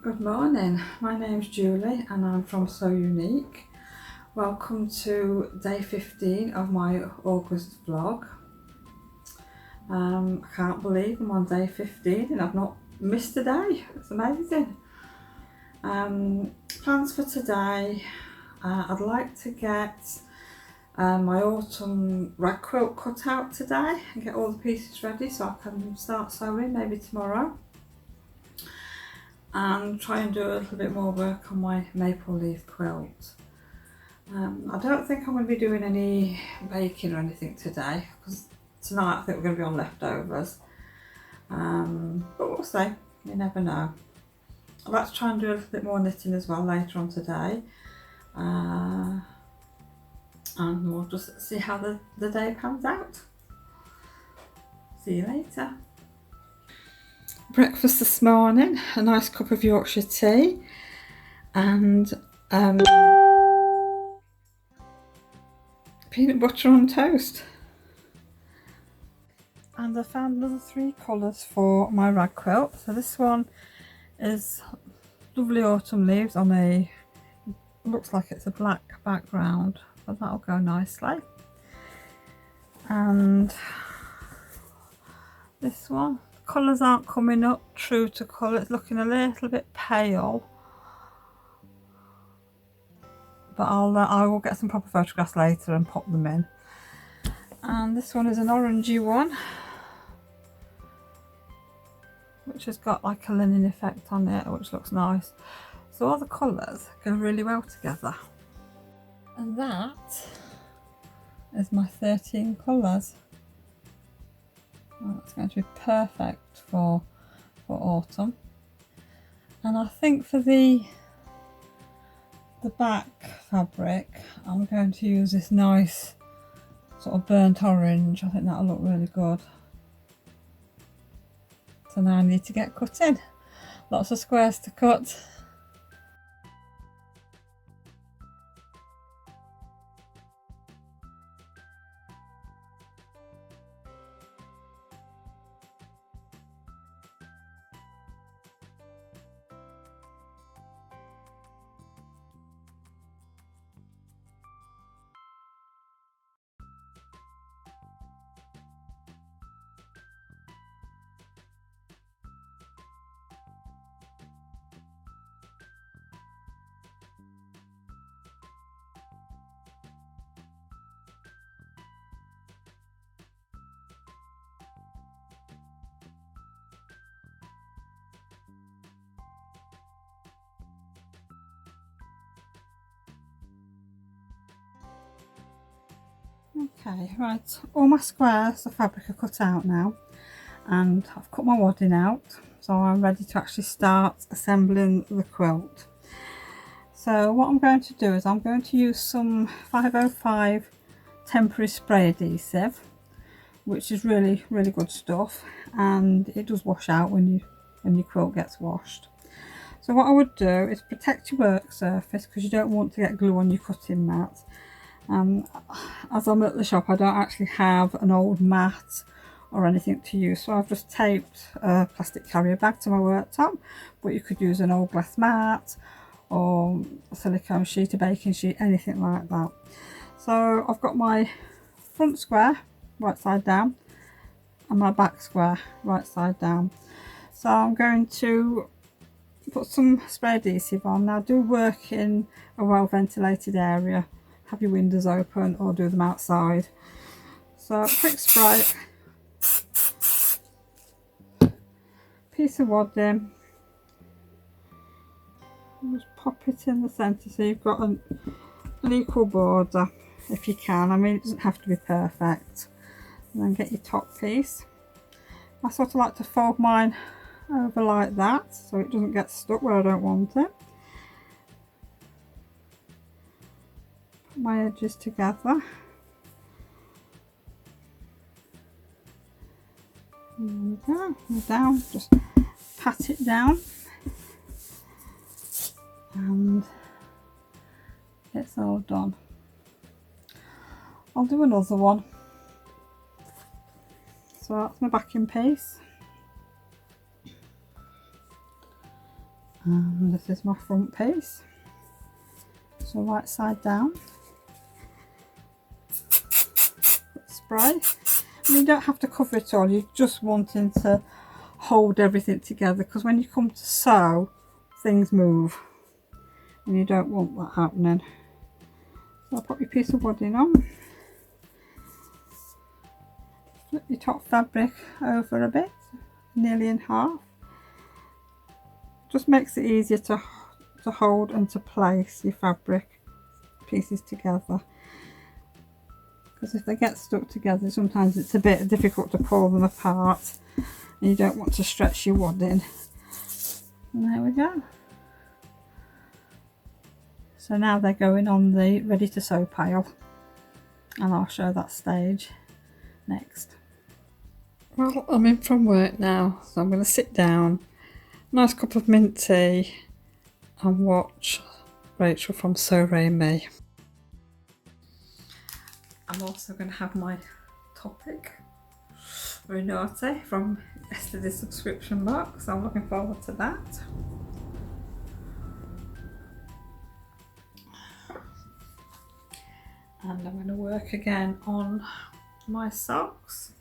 Good morning, my name's Julie and I'm from So Unique. Welcome to day 15 of my August vlog. I can't believe I'm on day 15 and I've not missed a day. It's amazing. Plans for today, I'd like to get my autumn rag quilt cut out today and get all the pieces ready so I can start sewing maybe tomorrow. And try and do a little bit more work on my maple leaf quilt. I don't think I'm going to be doing any baking or anything today because tonight I think we're going to be on leftovers, but we'll see, you never know. I'd like to try and do a little bit more knitting as well later on today, and we'll just see how the day pans out. See you later. Breakfast this morning, a nice cup of Yorkshire tea and peanut butter on toast. And I found another 3 colours for my rag quilt. So this one is lovely autumn leaves on a, looks like it's a black background, but that'll go nicely. And this one, colours aren't coming up true to colour, it's looking a little bit pale, but I will get some proper photographs later and pop them in. And this one is an orangey one, which has got like a linen effect on it, which looks nice. So all the colours go really well together. And that is my 13 colours. Well, that's going to be perfect for autumn. And I think for the back fabric, I'm going to use this nice sort of burnt orange. I think that'll look really good. So now I need to get cutting. Lots of squares to cut. Okay, right, all my squares of fabric are cut out now and I've cut my wadding out, so I'm ready to actually start assembling the quilt. So what I'm going to do is I'm going to use some 505 temporary spray adhesive, which is really good stuff, and it does wash out when your quilt gets washed. So what I would do is protect your work surface because you don't want to get glue on your cutting mat. As I'm at the shop, I don't actually have an old mat or anything to use, so I've just taped a plastic carrier bag to my worktop, but you could use an old glass mat or a silicone sheet, a baking sheet, anything like that. So I've got my front square right side down and my back square right side down. So I'm going to put some spray adhesive on. Now do work in a well ventilated area, have your windows open or do them outside. So quick spray, piece of wadding, just pop it in the centre so you've got an equal border if you can. I mean, it doesn't have to be perfect. And then get your top piece. I sort of like to fold mine over like that so it doesn't get stuck where I don't want it. Put my edges together. There we go, and down, just pat it down and it's all done. I'll do another one. So that's my backing piece. And this is my front piece, so right side down. Spray. I mean, you don't have to cover it all, you're just wanting to hold everything together, because when you come to sew, things move and you don't want that happening. So I'll put your piece of wadding on, flip your top fabric over a bit, nearly in half. Just makes it easier to hold and to place your fabric pieces together, because if they get stuck together sometimes it's a bit difficult to pull them apart and you don't want to stretch your wadding. And there we go. So now they're going on the ready to sew pile, and I'll show that stage next. Well, I'm in from work now, so I'm going to sit down, nice cup of mint tea, and watch Rachel from Sew Ray Me. I'm also going to have my topic, very naughty, from yesterday's subscription box, so I'm looking forward to that. And I'm going to work again on my socks.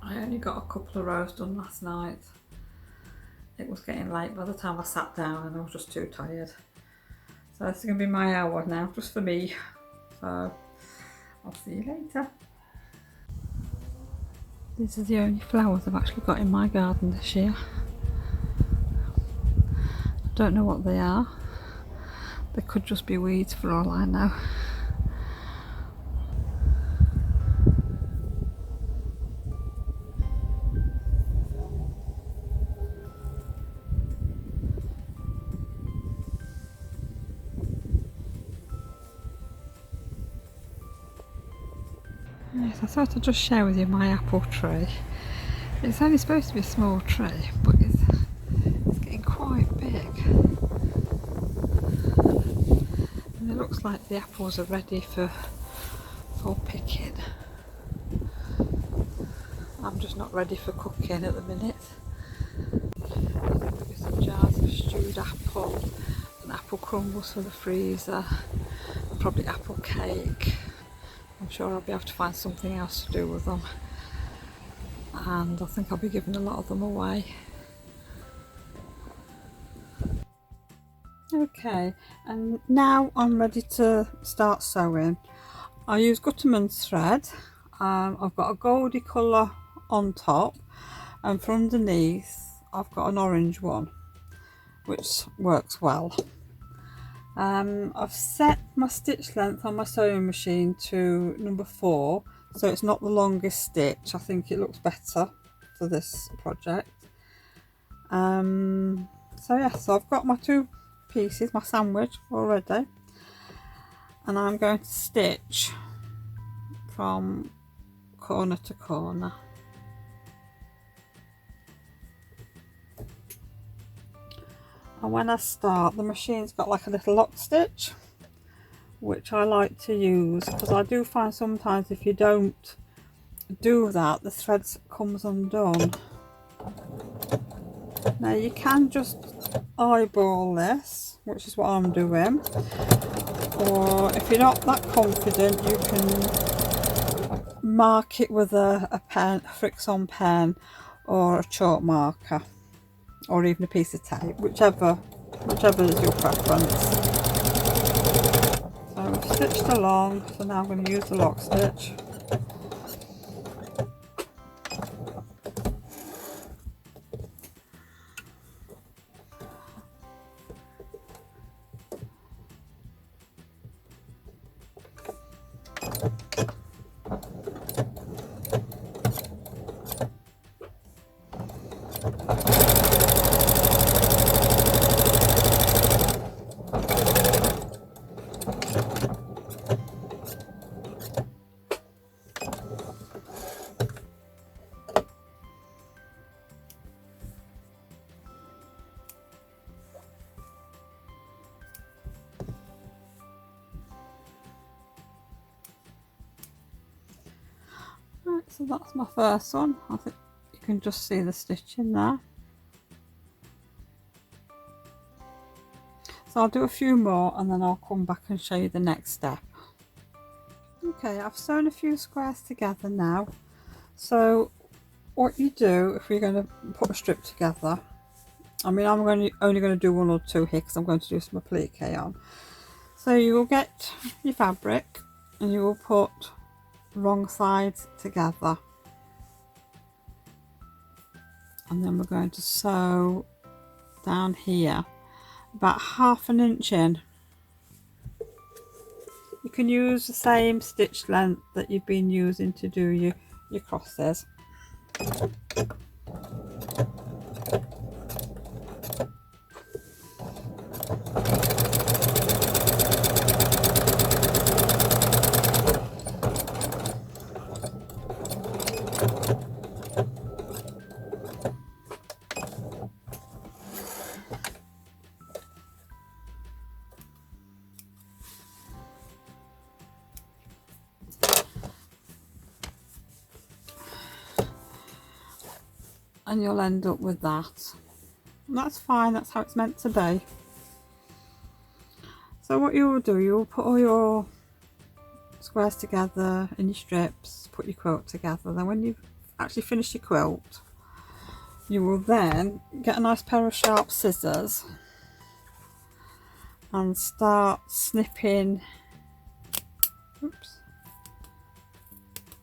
I only got a couple of rows done last night. It was getting late by the time I sat down and I was just too tired. So this is going to be my hour now, just for me. So I'll see you later. These are the only flowers I've actually got in my garden this year. I don't know what they are. They could just be weeds for all I know. Yes, I thought I'd just share with you my apple tree. It's only supposed to be a small tree, but it's getting quite big. And it looks like the apples are ready for picking. I'm just not ready for cooking at the minute. There'll be some jars of stewed apple and apple crumbles for the freezer, and probably apple cake. I'm sure I'll be able to find something else to do with them, and I think I'll be giving a lot of them away. Okay, and now I'm ready to start sewing. I use Gutterman's thread. I've got a goldy colour on top, and for underneath I've got an orange one, which works well. I've set my stitch length on my sewing machine to number 4, so it's not the longest stitch. I think it looks better for this project. So yeah, so I've got my 2 pieces, my sandwich already, and I'm going to stitch from corner to corner. And when I start, the machine's got like a little lock stitch, which I like to use, because I do find sometimes if you don't do that, the thread comes undone. Now you can just eyeball this, which is what I'm doing, or if you're not that confident, you can mark it with a pen, a Frixion pen, or a chalk marker, or even a piece of tape, whichever is your preference. So I've stitched along, so now I'm going to use the lock stitch. Right, so that's my first one. I think you can just see the stitch in there. So I'll do a few more and then I'll come back and show you the next step. Okay, I've sewn a few squares together now. So what you do if you're going to put a strip together, I mean I'm only going to do 1 or 2 here because I'm going to do some applique on. So you will get your fabric and you will put wrong sides together, and then we're going to sew down here about 1/2 inch in. You can use the same stitch length that you've been using to do your crosses. And you'll end up with that. And that's fine, that's how it's meant to be. So what you will do, you'll put all your squares together in your strips, put your quilt together. Then when you've actually finished your quilt, you will then get a nice pair of sharp scissors and start snipping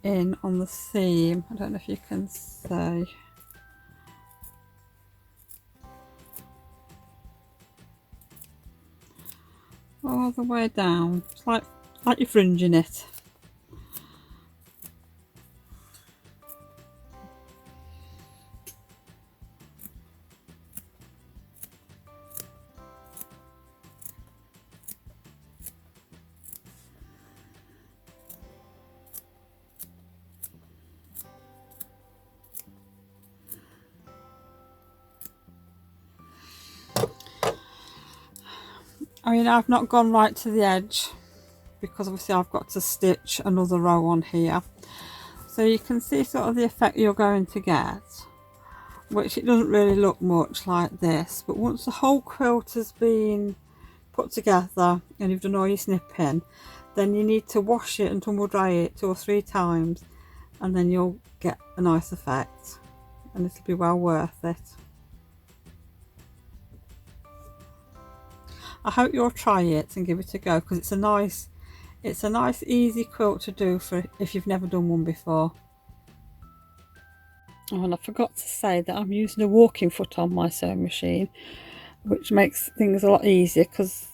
in on the seam. I don't know if you can see. All the way down. It's like you're fringing it. I mean, I've not gone right to the edge because obviously I've got to stitch another row on here. So you can see sort of the effect you're going to get, which it doesn't really look much like this. But once the whole quilt has been put together and you've done all your snipping, then you need to wash it and tumble dry it 2 or 3 times, and then you'll get a nice effect and it'll be well worth it. I hope you'll try it and give it a go, because it's a nice easy quilt to do for if you've never done one before. Oh, and I forgot to say that I'm using a walking foot on my sewing machine, which makes things a lot easier because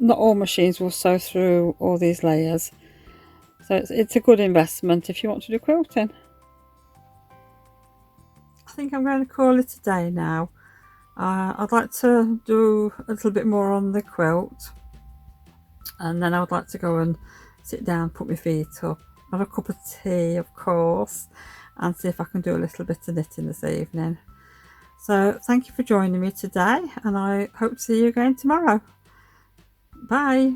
not all machines will sew through all these layers. So it's a good investment if you want to do quilting. I think I'm going to call it a day now. I'd like to do a little bit more on the quilt, and then I would like to go and sit down, put my feet up, have a cup of tea of course, and see if I can do a little bit of knitting this evening. So thank you for joining me today, and I hope to see you again tomorrow. Bye.